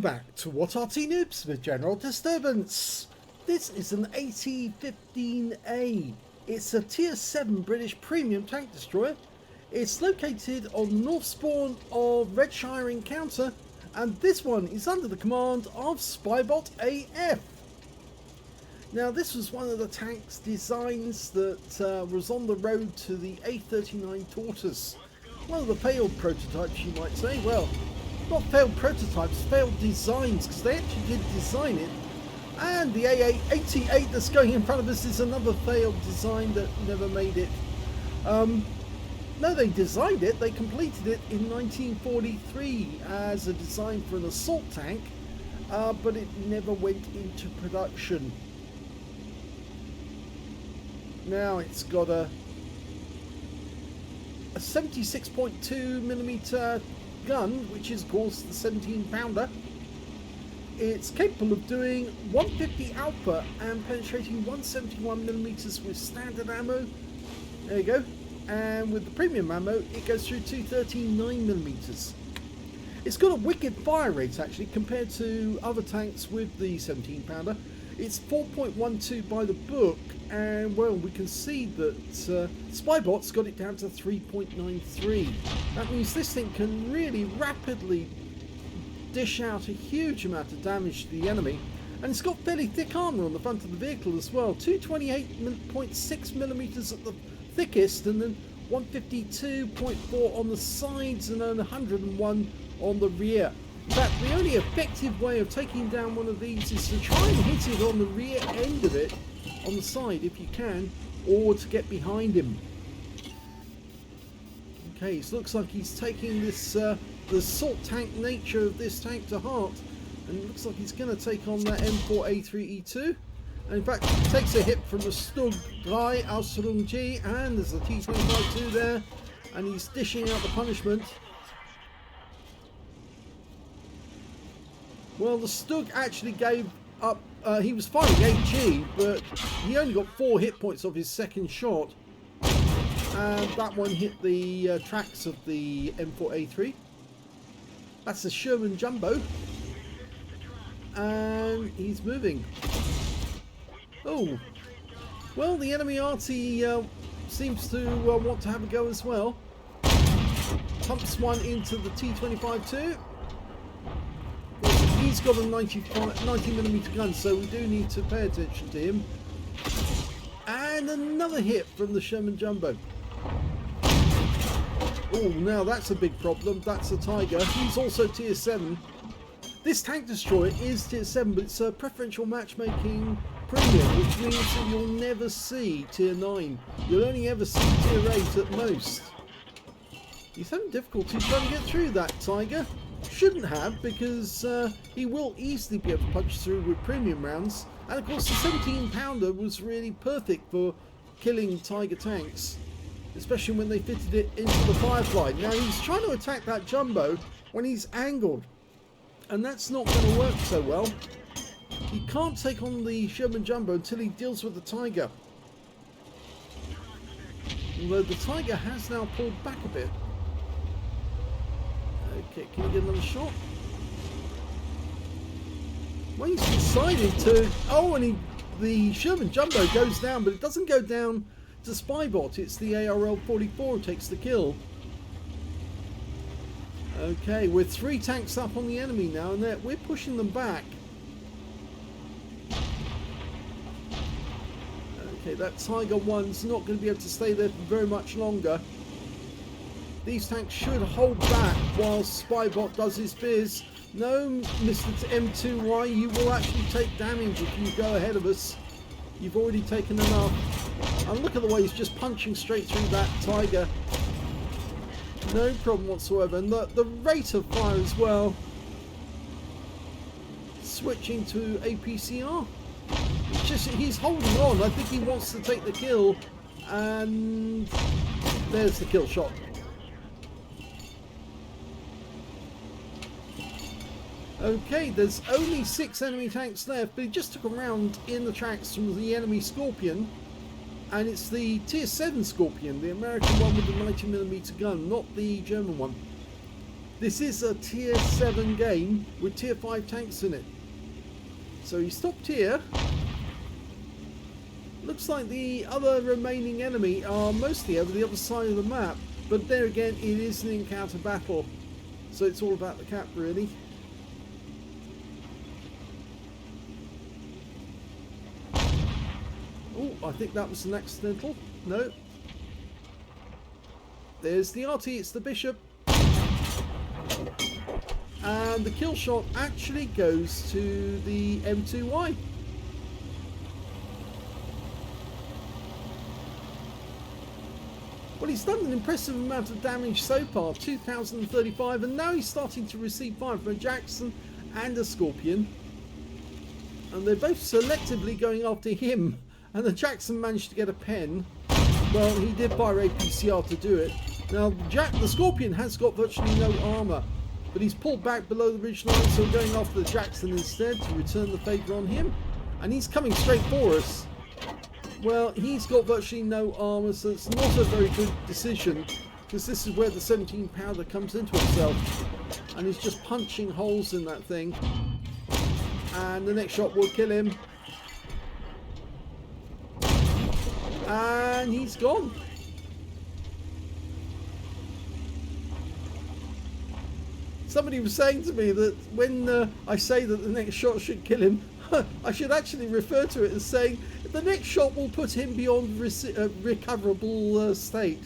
back to What Arty Noobs with General Disturbance. This is an AT-15A. It's a Tier 7 British premium tank destroyer. It's located on the north spawn of Redshire Encounter, and this one is under the command of SpybotAF. Now, this was one of the tank's designs that was on the road to the A39 Tortoise. One of the failed prototypes, you might say. Well, not failed prototypes, failed designs, because they actually did design it. And the AA88 that's going in front of us is another failed design that never made it. No, they designed it, they completed it in 1943 as a design for an assault tank, but it never went into production. Now it's got a 76.2mm gun, which is of course the 17-pounder. It's capable of doing 150 alpha and penetrating 171mm with standard ammo. There you go. And with the premium ammo, it goes through 239mm. It's got a wicked fire rate actually compared to other tanks with the 17-pounder. It's 4.12 by the book, and well, we can see that Spybot's got it down to 3.93. That means this thing can really rapidly dish out a huge amount of damage to the enemy, and it's got fairly thick armour on the front of the vehicle as well. 228.6mm at the thickest, and then 152.4 on the sides, and then 101 on the rear. In fact, the only effective way of taking down one of these is to try and hit it on the rear end of it, on the side if you can, or to get behind him. Okay, so it looks like he's taking this the assault tank nature of this tank to heart, and it looks like he's going to take on that M4A3E2. And in fact, he takes a hit from the Stug 3 Aslains G, and there's a T25-2 there, and he's dishing out the punishment. Well, the Stug actually gave up. He was firing 8G, but he only got 4 hit points of his second shot, and that one hit the tracks of the M4A3. That's a Sherman Jumbo, and he's moving. Oh, well, the enemy Arty seems to want to have a go as well. Pumps one into the T25-2. He's got a 90mm gun, so we do need to pay attention to him. And another hit from the Sherman Jumbo. Oh, now that's a big problem. That's a Tiger. He's also Tier 7. This tank destroyer is Tier 7, but it's a preferential matchmaking premium, which means that you'll never see Tier 9. You'll only ever see Tier 8 at most. He's having difficulty trying to get through that Tiger. Shouldn't have, because he will easily be able to punch through with premium rounds. And of course the 17-pounder was really perfect for killing Tiger tanks, especially when they fitted it into the Firefly. Now he's trying to attack that Jumbo when he's angled, and that's not going to work so well. He can't take on the Sherman Jumbo until he deals with the Tiger. Although the Tiger has now pulled back a bit. Okay, can you get another shot? Well, he's decided to... Oh, and the Sherman Jumbo goes down, but it doesn't go down to Spybot. It's the ARL-44 who takes the kill. Okay, we're 3 tanks up on the enemy now, and we're pushing them back. Okay, that Tiger 1's not going to be able to stay there for very much longer. These tanks should hold back while Spybot does his biz. No, Mr. M2Y, you will actually take damage if you go ahead of us. You've already taken enough. And look at the way he's just punching straight through that Tiger. No problem whatsoever. And the rate of fire as well. Switching to APCR. It's just, he's holding on. I think he wants to take the kill. And there's the kill shot. Okay, there's only 6 enemy tanks left, but he just took a round in the tracks from the enemy Scorpion, and it's the Tier 7 Scorpion, the American one with the 90mm gun, not the German one. This is a tier 7 game with tier 5 tanks in it. So he stopped here. Looks like the other remaining enemy are mostly over the other side of the map. But there again, it is an encounter battle. So it's all about the cap, really. Oh, I think that was an accidental. No. There's the Arty, it's the bishop. And the kill shot actually goes to the M2Y. Well, he's done an impressive amount of damage so far, 2,035, and now he's starting to receive fire from a Jackson and a Scorpion. And they're both selectively going after him, and the Jackson managed to get a pen. Well, he did fire a PCR to do it. Now, the Scorpion has got virtually no armour, but he's pulled back below the ridge line, so we're going after the Jackson instead to return the favour on him. And he's coming straight for us. Well, he's got virtually no armour, so it's not a very good decision, because this is where the 17 pounder comes into itself. And he's just punching holes in that thing. And the next shot will kill him. And he's gone. Somebody was saying to me that when I say that the next shot should kill him, I should actually refer to it as saying the next shot will put him beyond recoverable state.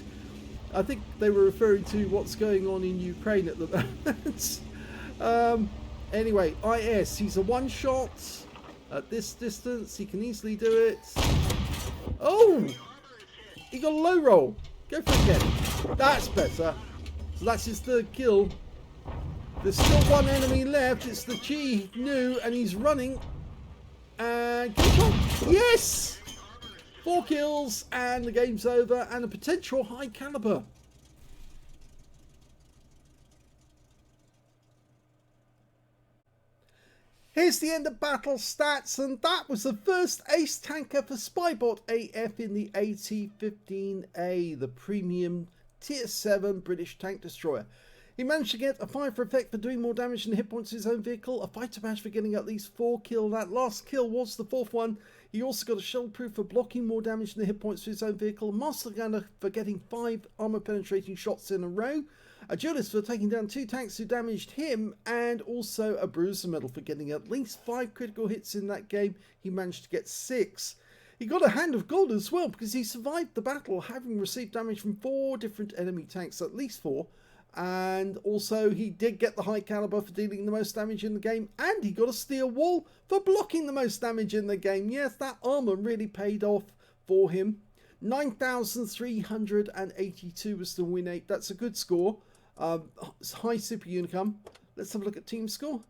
I think they were referring to what's going on in Ukraine at the moment. Anyway, IS, he's a one shot at this distance. He can easily do it. Oh! He got a low roll. Go for it again. That's better. So that's his third kill. There's still one enemy left. It's the G-Nu, and he's running. And kill shot. Yes! 4 kills, and the game's over, and a potential high caliber. Here's the end of battle stats, and that was the first ace tanker for SpybotAF in the AT-15A, the premium tier 7 British tank destroyer. He managed to get a fire for effect for doing more damage than hit points to his own vehicle, a fighter badge for getting at least 4 kills. That last kill was the 4th one. He also got a shell proof for blocking more damage than the hit points to his own vehicle, a master gunner for getting 5 armor penetrating shots in a row, a duelist for taking down 2 tanks who damaged him, and also a bruiser medal for getting at least 5 critical hits in that game. He managed to get 6. He got a hand of gold as well because he survived the battle, having received damage from 4 different enemy tanks, at least 4. And also he did get the high caliber for dealing the most damage in the game, and he got a steel wall for blocking the most damage in the game. Yes, that armor really paid off for him. 9,382 was the win rate. That's a good score. High super unicum. Let's have a look at team score.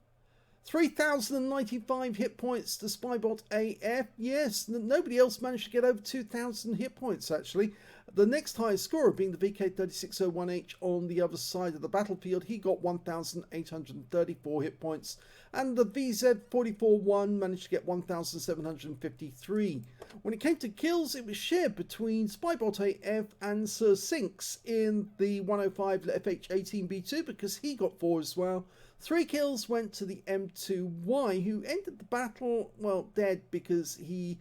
3,095 hit points to SpybotAF. Yes, nobody else managed to get over 2,000 hit points actually. The next highest scorer being the VK3601H on the other side of the battlefield. He got 1,834 hit points. And the VZ441 managed to get 1,753. When it came to kills, it was shared between SpybotAF and Sir Sinks in the 105 FH18B2 because he got 4 as well. 3 kills went to the M2Y, who ended the battle, well, dead because he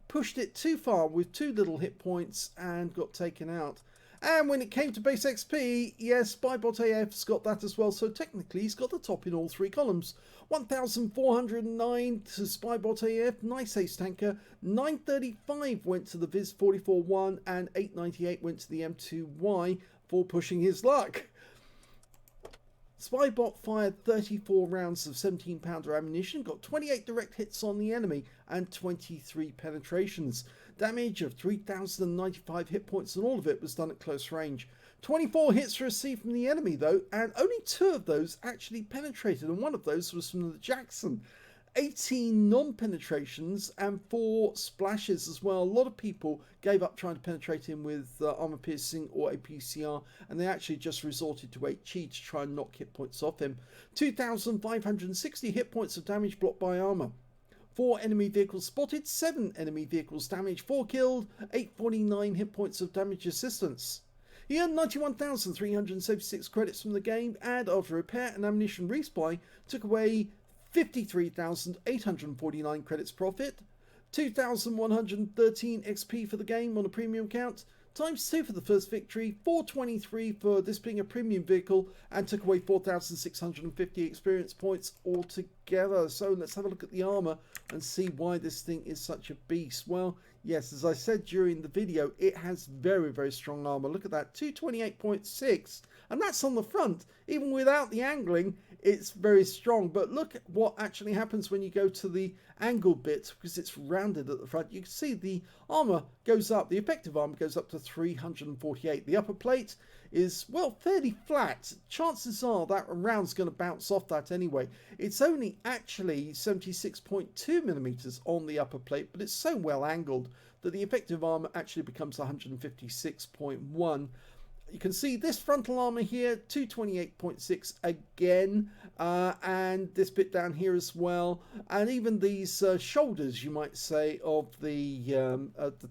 pushed it too far with 2 little hit points and got taken out. And when it came to base XP, yes, SpybotAF's got that as well, so technically he's got the top in all 3 columns. 1,409 to SpybotAF, nice ace tanker. 935 went to the Viz441 and 898 went to the M2Y for pushing his luck. Spybot fired 34 rounds of 17 pounder ammunition, got 28 direct hits on the enemy and 23 penetrations. Damage of 3,095 hit points, and all of it was done at close range. 24 hits received from the enemy though, and only 2 of those actually penetrated, and one of those was from the Jackson. 18 non-penetrations and 4 splashes as well. A lot of people gave up trying to penetrate him with armor piercing or a PCR, and they actually just resorted to HE to try and knock hit points off him. 2,560 hit points of damage blocked by armor. 4 enemy vehicles spotted, 7 enemy vehicles damaged, 4 killed, 849 hit points of damage assistance. He earned 91,376 credits from the game, and after repair and ammunition resupply, took away 53,849 credits profit, 2,113 XP for the game on a premium count, times 2 for the first victory, 423 for this being a premium vehicle, and took away 4,650 experience points altogether. So let's have a look at the armor and see why this thing is such a beast. Well, yes, as I said during the video, it has very, very strong armor. Look at that, 228.6, and that's on the front. Even without the angling, it's very strong. But look at what actually happens when you go to the angled bit, because it's rounded at the front. You can see the armor goes up, the effective armor goes up to 348. The upper plate is, well, fairly flat. Chances are that a round's going to bounce off that anyway. It's only actually 76.2 millimeters on the upper plate, but it's so well angled that the effective armor actually becomes 156.1. You can see this frontal armor here, 228.6 again, and this bit down here as well, and even these shoulders, you might say, of the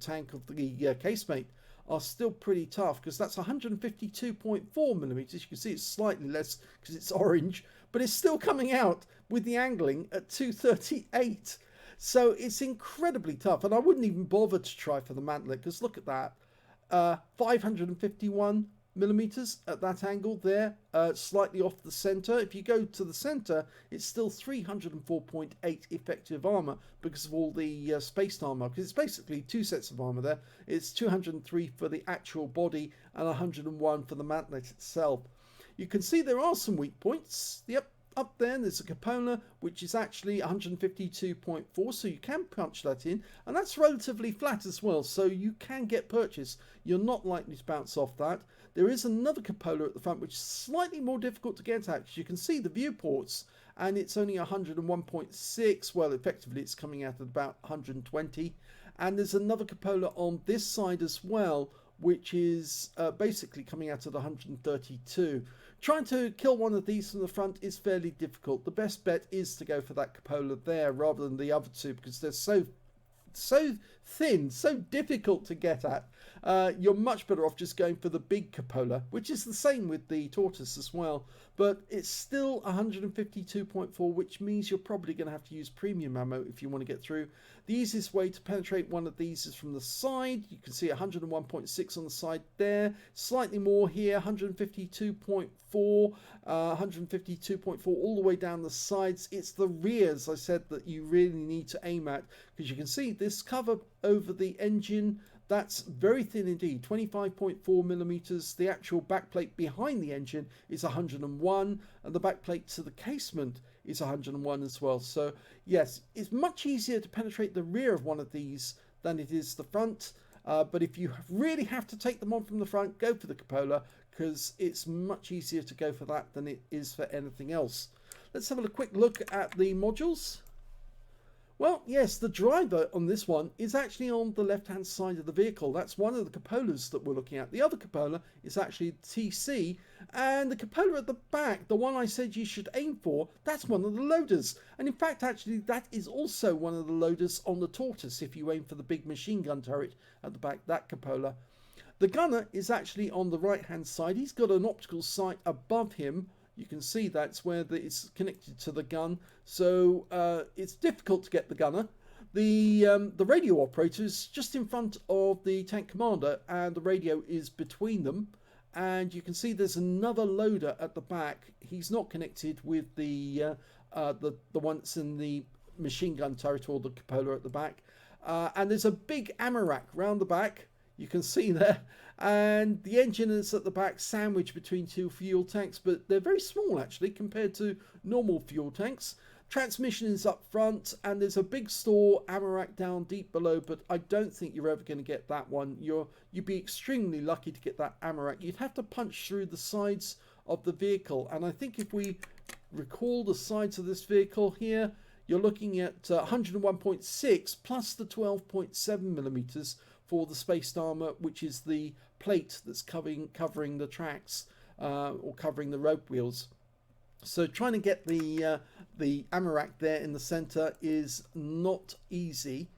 tank of the casemate are still pretty tough, because that's 152.4 millimeters. You can see it's slightly less because it's orange, but it's still coming out with the angling at 238. So it's incredibly tough, and I wouldn't even bother to try for the mantlet, because look at that. 551 millimeters at that angle there, slightly off the center. If you go to the center, it's still 304.8 effective armor because of all the spaced armor, because it's basically two sets of armor there. It's 203 for the actual body and 101 for the mantlet itself. You can see there are some weak points. Yep. Up there, there's a cupola, which is actually 152.4, so you can punch that in, and that's relatively flat as well, so you can get purchase. You're not likely to bounce off that. There is another cupola at the front, which is slightly more difficult to get at, because you can see the viewports, and it's only 101.6. Well, effectively, it's coming out at about 120. And there's another cupola on this side as well, which is basically coming out at 132. Trying to kill one of these from the front is fairly difficult. The best bet is to go for that cupola there rather than the other two, because they're so thin, so difficult to get at. You're much better off just going for the big cupola, which is the same with the tortoise as well, but it's still 152.4, which means you're probably going to have to use premium ammo if you want to get through. The easiest way to penetrate one of these is from the side. You can see 101.6 on the side there, slightly more here, 152.4, 152.4 all the way down the sides. It's the rear, as I said, that you really need to aim at, because you can see this cover over the engine, that's very thin indeed, 25.4 millimeters. The actual backplate behind the engine is 101, and the backplate to the casement is 101 as well. So yes, it's much easier to penetrate the rear of one of these than it is the front. But if you really have to take them on from the front, go for the cupola, because it's much easier to go for that than it is for anything else. Let's have a quick look at the modules. Well, yes, the driver on this one is actually on the left-hand side of the vehicle. That's one of the cupolas that we're looking at. The other cupola is actually TC, and the cupola at the back, the one I said you should aim for, that's one of the loaders. And in fact, actually, that is also one of the loaders on the tortoise if you aim for the big machine gun turret at the back, that cupola. The gunner is actually on the right-hand side. He's got an optical sight above him. You can see that's where it's connected to the gun, so it's difficult to get the gunner. The radio operator is just in front of the tank commander, and the radio is between them. And you can see there's another loader at the back. He's not connected with the one that's in the machine gun turret or the cupola at the back. And there's a big ammo rack round the back. You can see there, and the engine is at the back, sandwiched between two fuel tanks, but they're very small actually compared to normal fuel tanks. Transmission is up front, and there's a big store ammo rack down deep below, but I don't think you're ever going to get that one. You'd be extremely lucky to get that ammo rack. You'd have to punch through the sides of the vehicle, and I think if we recall the sides of this vehicle here, you're looking at 101.6 plus the 12.7 millimeters for the spaced armor, which is the plate that's covering the tracks or covering the rope wheels. So trying to get the ammo rack there in the center is not easy.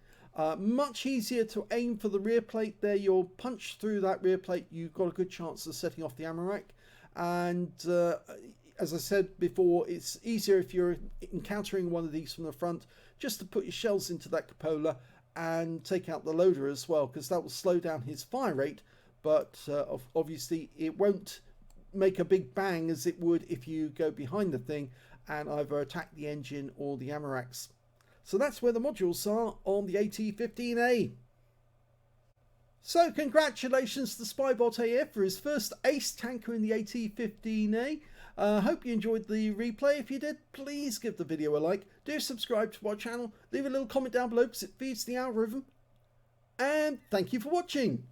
Much easier to aim for the rear plate. There, you'll punch through that rear plate, you've got a good chance of setting off the ammo rack. And as I said before, it's easier if you're encountering one of these from the front, just to put your shells into that cupola and take out the loader as well, because that will slow down his fire rate, but obviously it won't make a big bang as it would if you go behind the thing and either attack the engine or the ammo racks. So that's where the modules are on the AT-15A. So congratulations to SpybotAF for his first ace tanker in the AT-15A. Hope you enjoyed the replay. If you did, please give the video a like. Do subscribe to our channel. Leave a little comment down below because it feeds the algorithm. And thank you for watching.